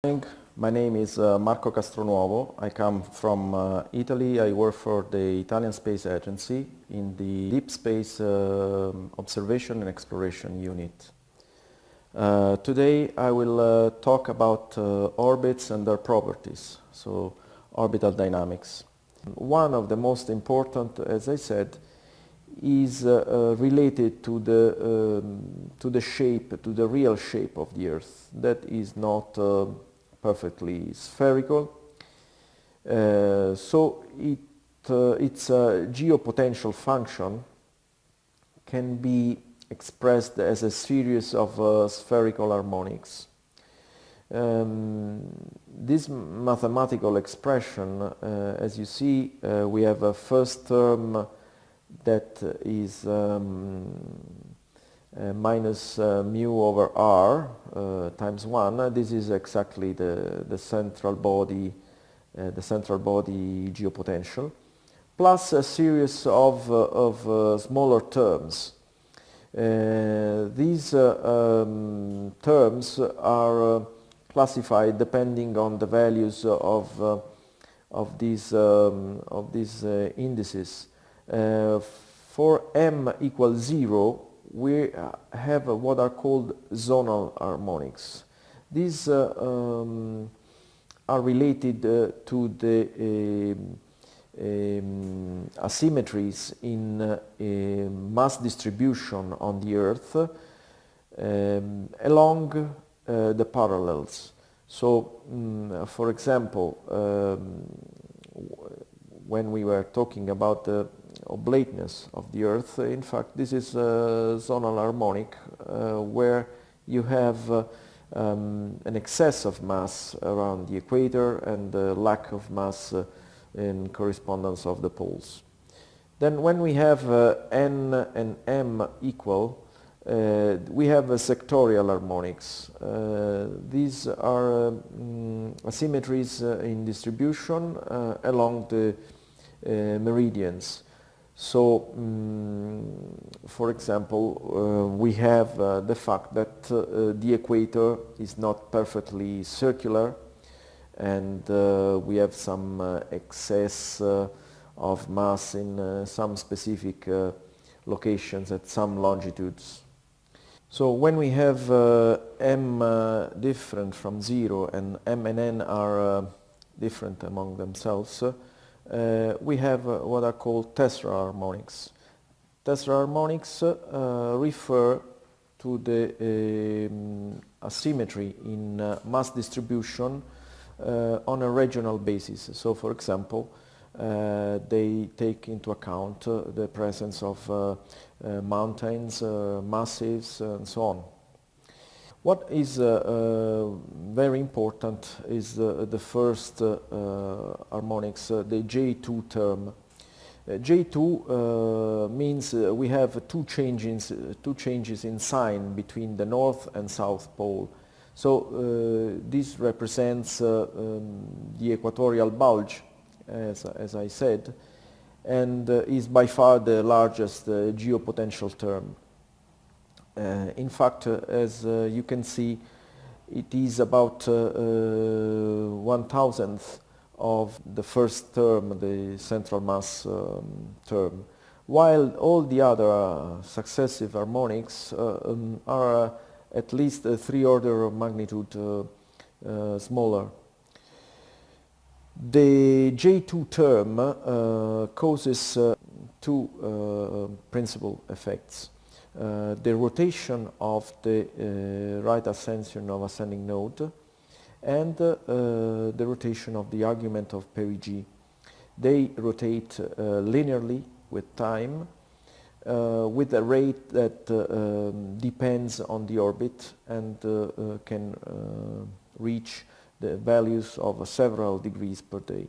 My name is Marco Castronuovo. I come from Italy. I work for the Italian Space Agency in the Deep Space Observation and Exploration Unit. Today I will talk about orbits and their properties, so orbital dynamics. One of the most important, as I said, is related to the shape, to the real shape of the Earth. That is not perfectly spherical. So its geopotential function can be expressed as a series of spherical harmonics. This mathematical expression, as you see, we have a first term that is minus mu over r times 1. This is exactly the central body geopotential, plus a series of smaller terms. These terms are classified depending on the values of these indices. For m equals 0, we have what are called zonal harmonics. These are related to the asymmetries in mass distribution on the Earth along the parallels. So, for example, when we were talking about the oblateness of the Earth, in fact this is a zonal harmonic where you have an excess of mass around the equator and a lack of mass in correspondence of the poles. Then when we have n and m equal, we have sectorial harmonics. These are asymmetries in distribution along the meridians. So, for example, we have the fact that the equator is not perfectly circular, and we have some excess of mass in some specific locations at some longitudes. So when we have m different from 0 and m and n are different among themselves, we have what are called tessera harmonics. Tessera harmonics refer to the asymmetry in mass distribution on a regional basis. So, for example, they take into account the presence of mountains, massives, and so on. What is very important is the first harmonics, the J2 term. J2 means we have two changes in sign between the north and south pole. So this represents the equatorial bulge, as I said, and is by far the largest geopotential term. In fact, as you can see, it is about 1/1000th of the first term, the central mass term, while all the other successive harmonics are at least 3 orders of magnitude smaller. The J2 term causes two principal effects. The rotation of the right ascension of ascending node and the rotation of the argument of perigee. They rotate linearly with time with a rate that depends on the orbit and can reach the values of several degrees per day.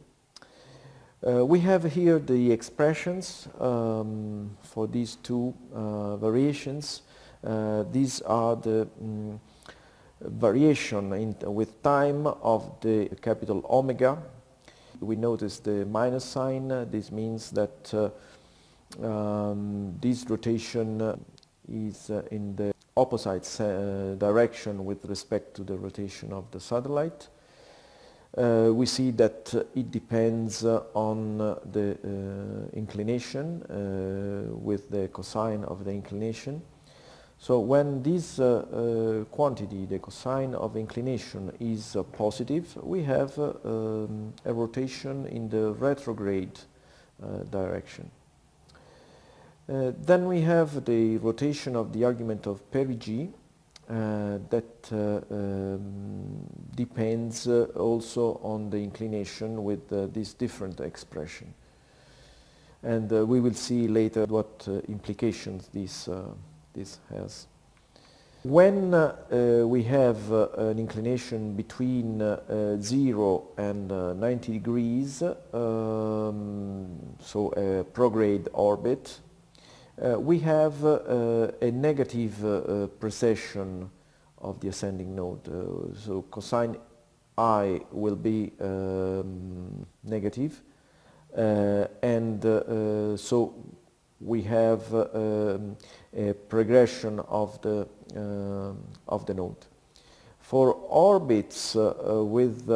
We have here the expressions for these two variations. These are the variation with time of the capital omega. We notice the minus sign. This means that this rotation is in the opposite direction with respect to the rotation of the satellite. we see that it depends on the inclination with the cosine of the inclination. So when this quantity, the cosine of inclination, is positive, we have a rotation in the retrograde direction. Then we have the rotation of the argument of perigee that depends also on the inclination with this different expression. And we will see later what implications this has. When we have an inclination between 0 and 90 degrees, so a prograde orbit, we have a negative precession of the ascending node. So cosine I will be negative, and so we have a progression of the node. For orbits with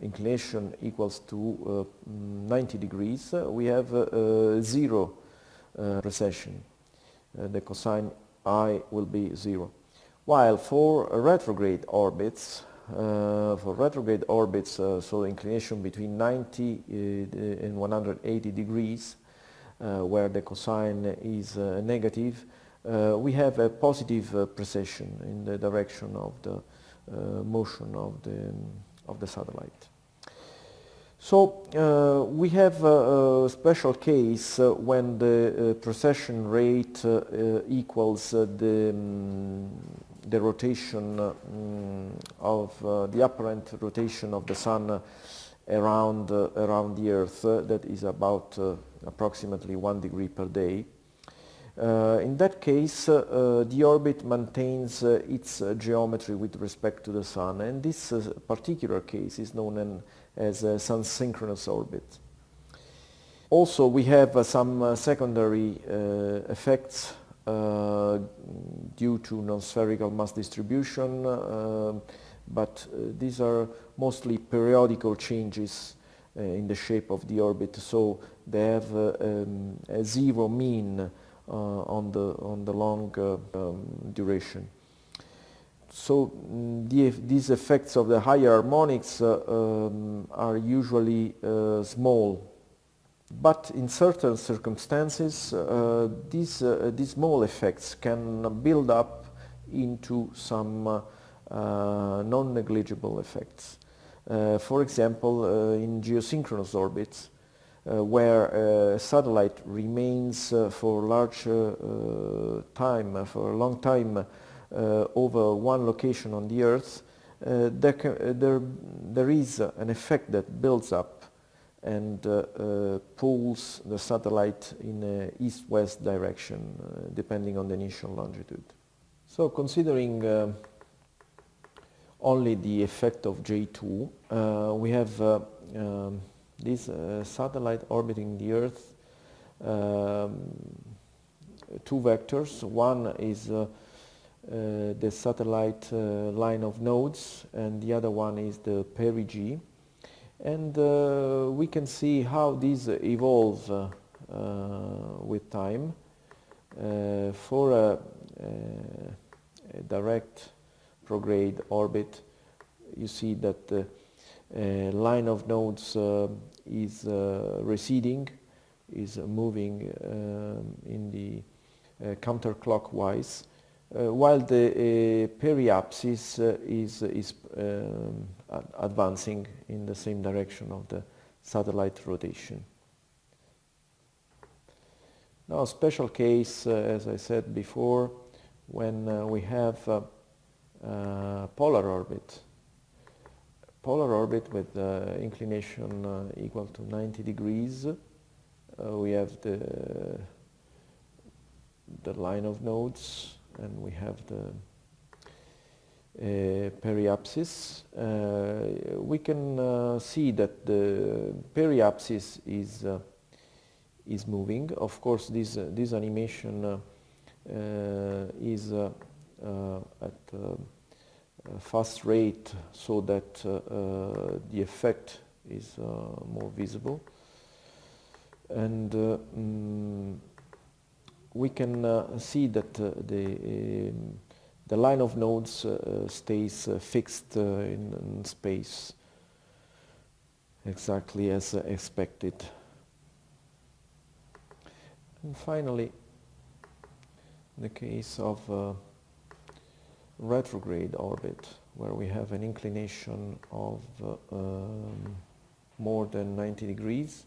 inclination equals to 90 degrees, we have zero precession. The cosine I will be 0. While for retrograde orbits, so inclination between 90 and 180 degrees, where the cosine is negative, we have a positive precession in the direction of the motion of the satellite. So we have a special case when the precession rate equals the rotation of the apparent rotation of the Sun around the Earth, that is about approximately 1 degree per day. In that case, the orbit maintains its geometry with respect to the Sun, and this particular case is known as a sun-synchronous orbit. Also, we have some secondary effects due to non-spherical mass distribution, but these are mostly periodical changes in the shape of the orbit, so they have a zero mean on the long duration. So these effects of the higher harmonics are usually small, but in certain circumstances these small effects can build up into some non-negligible effects. For example, in geosynchronous orbits, where a satellite remains for a long time over one location on the Earth, there is an effect that builds up and pulls the satellite in an east-west direction, depending on the initial longitude. So considering only the effect of J2, we have this satellite orbiting the Earth, two vectors. One is the satellite line of nodes, and the other one is the perigee. And we can see how these evolve with time. For a direct prograde orbit, you see that the line of nodes is receding, is moving in the counterclockwise, while the periapsis is advancing in the same direction of the satellite rotation. Now, a special case, as I said before, when we have polar orbit. Polar orbit with inclination equal to 90 degrees. We have the line of nodes, and we have the periapsis. We can see that the periapsis is moving. Of course, this animation is at fast rate so that the effect is more visible. And we can see that the line of nodes stays fixed in space exactly as expected. And finally, in the case of retrograde orbit, where we have an inclination of more than 90 degrees,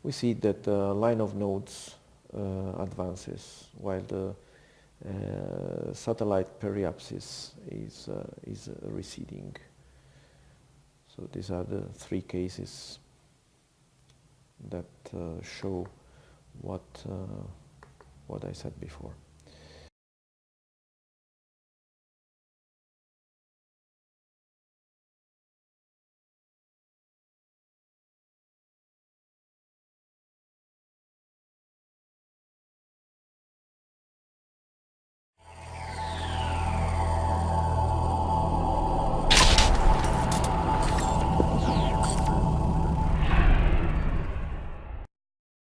we see that the line of nodes advances while the satellite periapsis is receding. So these are the three cases that show what I said before.